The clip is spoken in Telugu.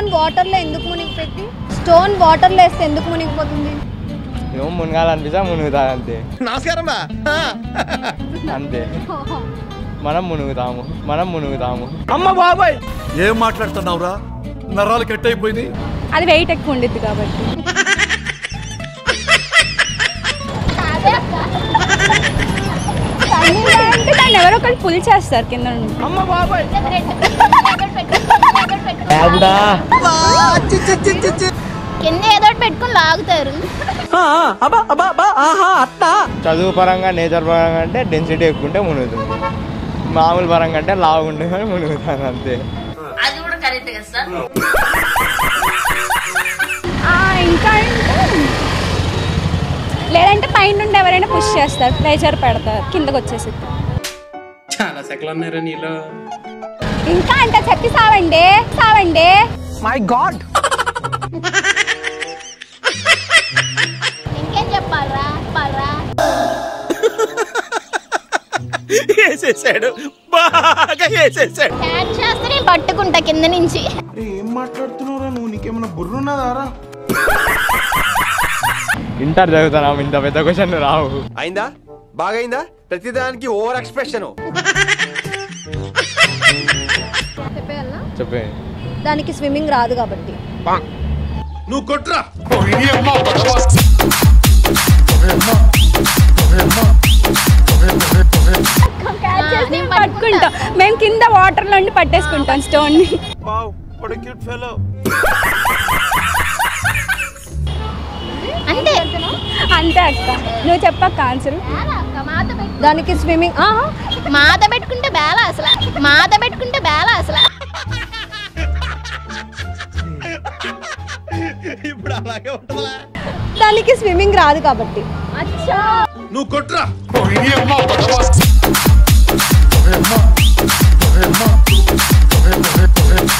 స్టోన్ వాటర్లో ఎందుకు మునిగిపోయింది? స్టోన్ వాటర్లో వేస్తే ఎందుకు మునిగిపోతుంది? ఏమో మునగాలనిపిస్తా మునుగుతా అంతే. నమస్కారం అంతే. మనం మునుగుతాము. అమ్మ బాబాయ్ ఏం మాట్లాడుతున్నావురా? నరాలు కట్ అయిపోయింది. అది వెయిట్ ఎక్కువ ఉండిద్ది కాబట్టి. దాన్ని ఎవరో ఒకరు పుల్ చేస్తారు కింద నుండి. అమ్మ బాబాయ్ కింద ఏదో పెట్టుకుని లాగుతారు. చదువు పరంగా నేచర్ పరంగా అంటే డెన్సిటీ ఎక్కువ ఉంటే మునుగుతుంది. మామూలు పరంగా అంటే లావుంటే మునుగుతాను అంతే. ఇంకా లేదంటే పైన నుండి ఎవరైనా పుష్ చేస్తారు, ప్రెషర్ పెడతారు, కిందకు వచ్చేసి. చాలా సెకలు ఉన్నారా నీలో? ఇంకా అంటే చెప్పి సావండి. మై గాడ్ ఇంకేం చెప్పాలరా? వేసేసాడు, బాగా వేసేసాడు. క్యాచ్ చేస్తే నేను పట్టుకుంటా కింద నుంచి. ఏం మాట్లాడుతున్నారా నువ్వు? నీకేమన్నా బుర్రున్నదారా? ఇంటర్ చదువుతాం, ఇంత పెద్ద క్వశ్చన్ రావు. అయిందా? బాగైందా? ప్రతిదానికి ఓవర్ ఎక్స్ప్రెషన్. చెప్పే దానికి స్విమ్మింగ్ రాదు కాబట్టి. నువ్వు కొట్రా. పట్టుకుంటాం మేము, కింద వాటర్ లో పట్టేసుకుంటాం స్టోన్ ని. అంతే అక్క, నువ్వు చెప్పక్క ఆన్సర్. దానికి స్విమ్మింగ్ మాత పెట్టుకుంటే బేలా అసలు. ఇప్పుడు అలాగే ఉంటుందా? దానికి స్విమ్మింగ్ రాదు కాబట్టి. నువ్వు కొట్రా.